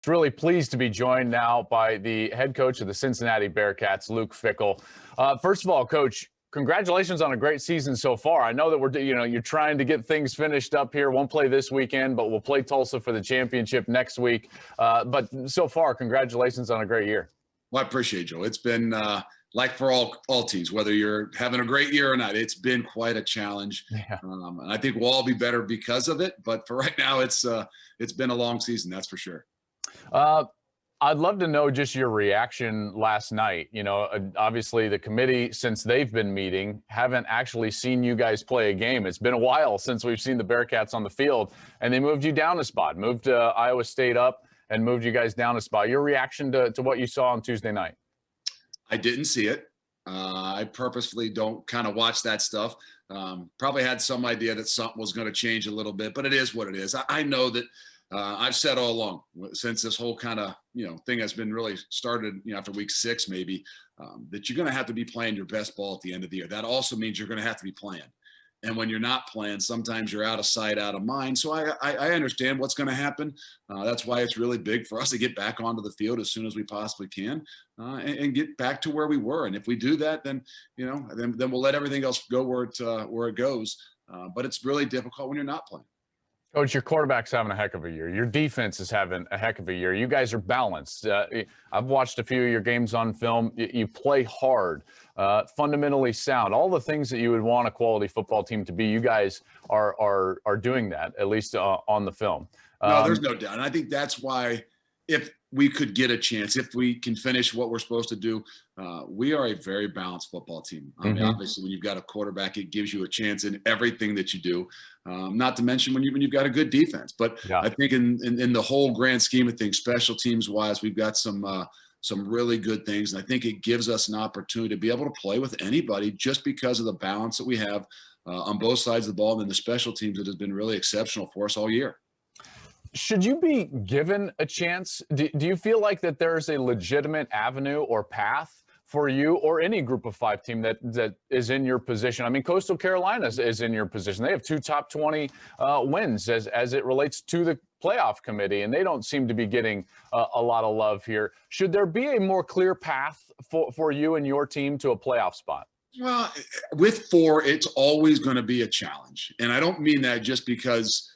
Really pleased to be joined now by the head coach of the Cincinnati Bearcats, Luke Fickell. First of all, Coach, congratulations on a great season so far. I know that you're trying to get things finished up here. Won't play this weekend, but we'll play Tulsa for the championship next week. But so far, congratulations on a great year. Well, I appreciate it, Joel. It's been like for all teams, whether you're having a great year or not, it's been quite a challenge. Yeah. And I think we'll all be better because of it. But for right now, it's been a long season, that's for sure. I'd love to know just your reaction last night. Obviously the committee, since they've been meeting, haven't actually seen you guys play a game. It's been a while since we've seen the Bearcats on the field, and they moved you down a spot, moved Iowa State up and moved you guys down a spot. Your reaction to what you saw on Tuesday night? I didn't see it. I purposefully don't kind of watch that stuff. Probably had some idea that something was going to change a little bit, but it is what it is. I know that I've said all along, since this whole kind of thing has been really started after week 6 maybe, that you're going to have to be playing your best ball at the end of the year. That also means you're going to have to be playing. And when you're not playing, sometimes you're out of sight, out of mind. So I understand what's going to happen. That's why it's really big for us to get back onto the field as soon as we possibly can and get back to where we were. And if we do that, then then we'll let everything else go where it goes. But it's really difficult when you're not playing. Coach, your quarterback's having a heck of a year. Your defense is having a heck of a year. You guys are balanced. I've watched a few of your games on film. You play hard, fundamentally sound. All the things that you would want a quality football team to be, you guys are doing that, at least on the film. No, there's no doubt. And I think that's why if we could get a chance, if we can finish what we're supposed to do, we are a very balanced football team. I mean, obviously, when you've got a quarterback, it gives you a chance in everything that you do. Not to mention when you've got a good defense. But yeah. I think in the whole grand scheme of things, special teams wise, we've got some really good things. And I think it gives us an opportunity to be able to play with anybody just because of the balance that we have on both sides of the ball. And then the special teams that has been really exceptional for us all year. Should you be given a chance? Do you feel like that there's a legitimate avenue or path for you or any group of 5 team that is in your position? I mean, Coastal Carolina is in your position. They have 2 top 20 wins as it relates to the playoff committee, and they don't seem to be getting a lot of love here. Should there be a more clear path for you and your team to a playoff spot? Well, with 4, it's always going to be a challenge. And I don't mean that just because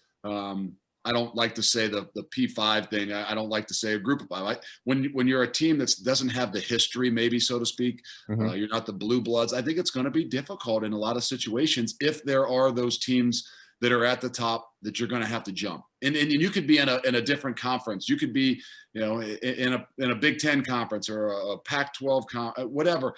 I don't like to say the P5 thing. I don't like to say a group of 5. When you're a team that doesn't have the history, maybe, so to speak, you're not the blue bloods. I think it's going to be difficult in a lot of situations if there are those teams that are at the top that you're going to have to jump. And you could be in a different conference. You could be, in a Big Ten conference or a Pac-12 whatever.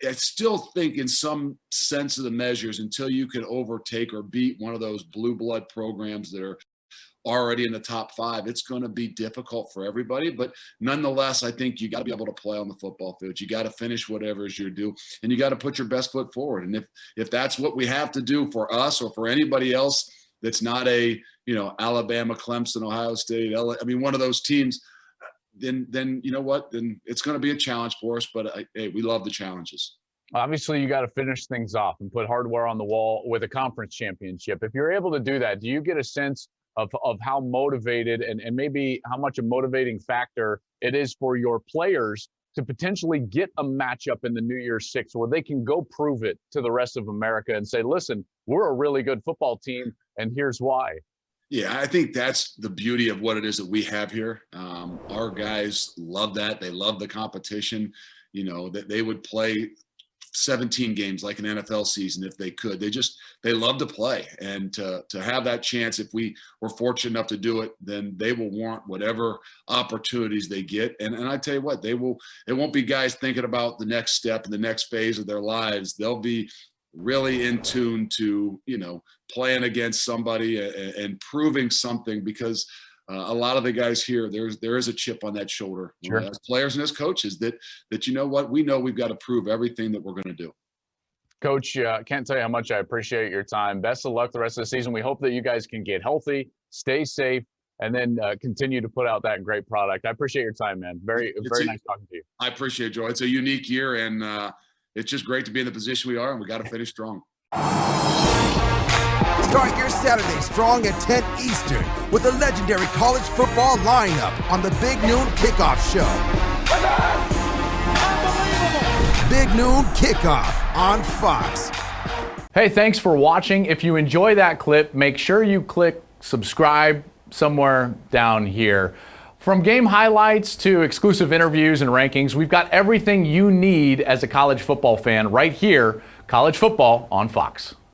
I still think in some sense of the measures, until you can overtake or beat one of those blue blood programs that are already in the top 5, it's going to be difficult for everybody. But nonetheless, I think you got to be able to play on the football field. You got to finish whatever is your due, and you got to put your best foot forward. And if that's what we have to do for us or for anybody else that's not a Alabama, Clemson, Ohio State, I mean one of those teams, then you know what? Then it's going to be a challenge for us. But hey, we love the challenges. Obviously, you got to finish things off and put hardware on the wall with a conference championship. If you're able to do that, do you get a sense of how motivated and maybe how much a motivating factor it is for your players to potentially get a matchup in the New Year's Six where they can go prove it to the rest of America and say, listen, we're a really good football team, and here's why? Yeah, I think that's the beauty of what it is that we have here. Our guys love that. They love the competition, that they would play 17 games like an NFL season if they could. They love to play, and to have that chance, if we were fortunate enough to do it, then they will want whatever opportunities they get. And I tell you what, it won't be guys thinking about the next step and the next phase of their lives. They'll be really in tune to playing against somebody and proving something, because a lot of the guys here, there is a chip on that shoulder, sure, as players and as coaches, that we know we've got to prove everything that we're going to do. Coach, can't tell you how much I appreciate your time. Best of luck the rest of the season. We hope that you guys can get healthy, stay safe, and then continue to put out that great product. I appreciate your time, man. Very nice talking to you. I appreciate it, Joel. It's a unique year, and it's just great to be in the position we are, and we got to finish strong. Start your Saturday strong at 10 Eastern with a legendary college football lineup on the Big Noon Kickoff Show. Big Noon Kickoff on Fox. Hey, thanks for watching. If you enjoy that clip, make sure you click subscribe somewhere down here. From game highlights to exclusive interviews and rankings, we've got everything you need as a college football fan right here, College Football on Fox.